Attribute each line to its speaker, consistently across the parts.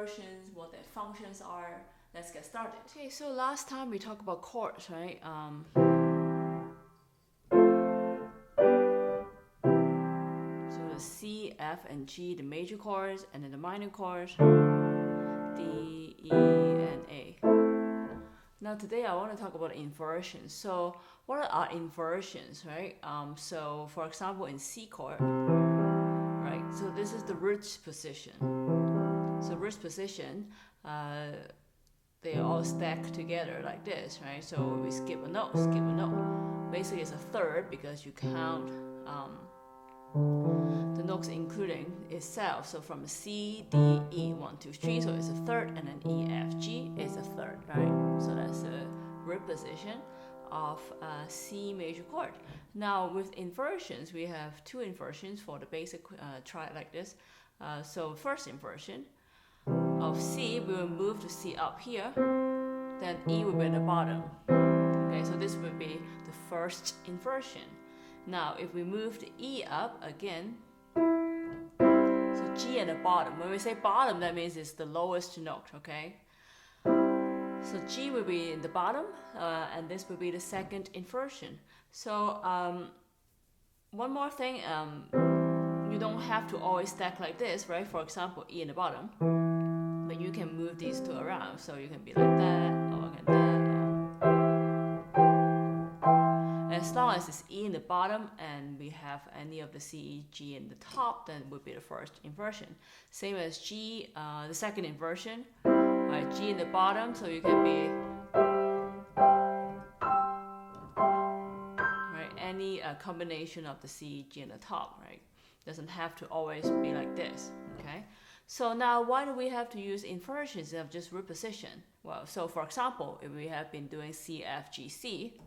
Speaker 1: inversions, what their functions are. Let's get started.
Speaker 2: Okay, so last time we talked about chords, right? So the C, F, and G, the major chords, and then the minor chords, D, E, and A. Now today I want to talk about inversions. So what are inversions, right? So for example, in C chord, right? So this is the root position. So root position, they all stack together like this, right? So we skip a note. Basically, it's a third because you count the notes including itself. So from C, D, E, 1, 2, 3, so it's a third, and then E, F, G is a third, right? So that's the root position of C major chord. Now with inversions, we have two inversions for the basic, try it like this. So first inversion of C, we will move the C up here, then E will be at the bottom. Okay, so this will be the first inversion. Now if we move the E up again, so G at the bottom. When we say bottom, that means it's the lowest note, okay? So G will be in the bottom, and this will be the second inversion. So one more thing, you don't have to always stack like this, right? For example, E in the bottom, but you can move these two around. So you can be like that, or like that. As long as it's E in the bottom and we have any of the C, E, G in the top, then would be the first inversion. Same as G, the second inversion, right? G in the bottom, so you can be right any combination of the C, E, G in the top, right? Doesn't have to always be like this, okay? So now why do we have to use inversions instead of just root position? Well, so for example, if we have been doing C, F, G, C,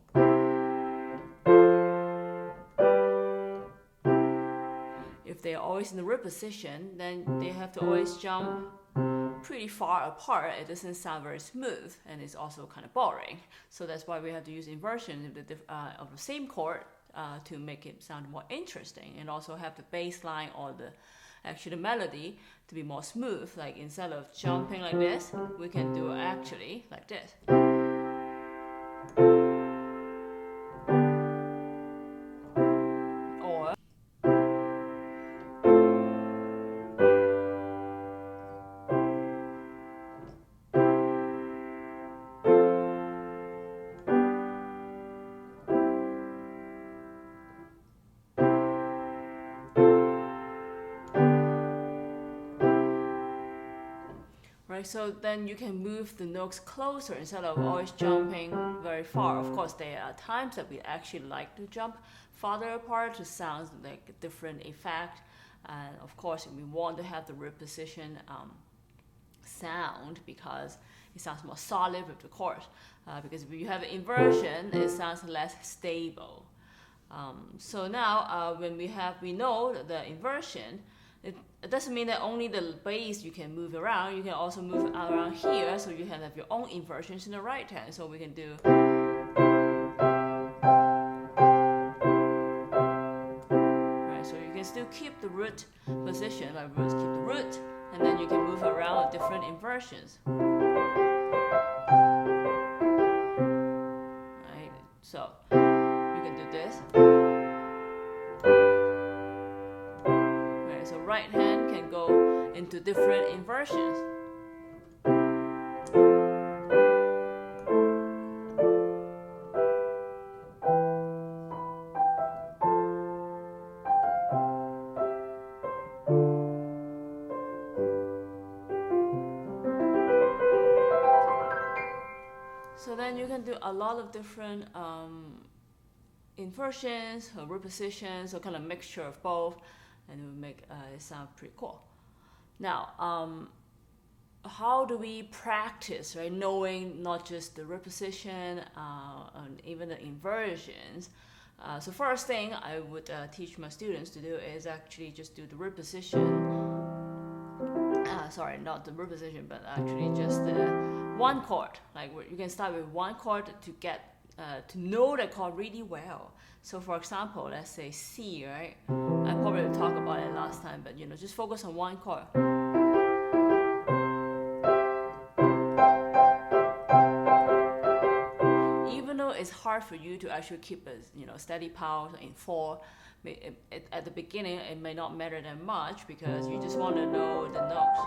Speaker 2: if they're always in the root position, then they have to always jump pretty far apart. It doesn't sound very smooth, and it's also kind of boring. So that's why we have to use inversion of the same chord to make it sound more interesting, and also have the bass line or the melody to be more smooth. Like instead of jumping like this, we can do actually like this. Or right, so then you can move the notes closer instead of always jumping very far. Of course, there are times that we actually like to jump farther apart to sound like a different effect. And of course, we want to have the root position sound because it sounds more solid with the chord. Because if you have an inversion, it sounds less stable. So now when we know the inversion, it doesn't mean that only the bass you can move around. You can also move around here, so you can have your own inversions in the right hand. So we can do right. So you can still keep the root position, like keep the root, and then you can move around with different inversions. Right. So you can do this. So right hand can go into different inversions. So then you can do a lot of different inversions or root positions, or kind of mixture of both, and it will make it sound pretty cool. Now, how do we practice, right? Knowing not just the root position and even the inversions. So first thing I would teach my students to do is actually just do the root position. Sorry, not the root position, but actually just the one chord. Like you can start with one chord to get to know the chord really well. So for example, let's say C, right? I probably talked about it last time, but just focus on one chord. hard for you to actually keep a steady pulse in 4. At the beginning, it may not matter that much because you just want to know the notes.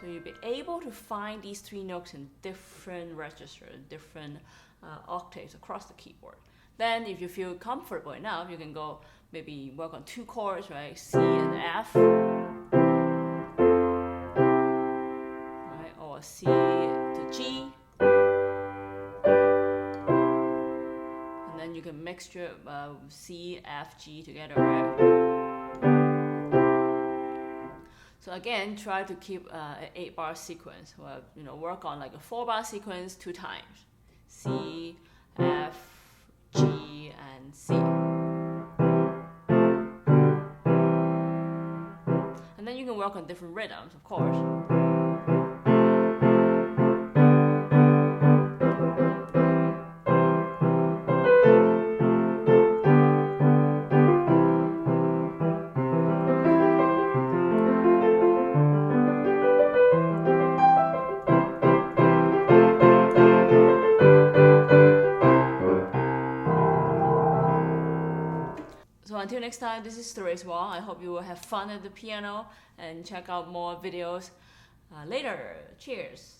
Speaker 2: So you'll be able to find these 3 notes in different registers, different octaves across the keyboard. Then if you feel comfortable enough, you can go maybe work on 2 chords, right? C and F, right? Or C to G. And then you can mixture C, F, G together, right? So again, try to keep an 8-bar sequence. Well, work on like a 4-bar sequence 2 times. C, F, G, and C. And then you can work on different rhythms, of course. So until next time, this is Therese Wong. I hope you will have fun at the piano and check out more videos later. Cheers!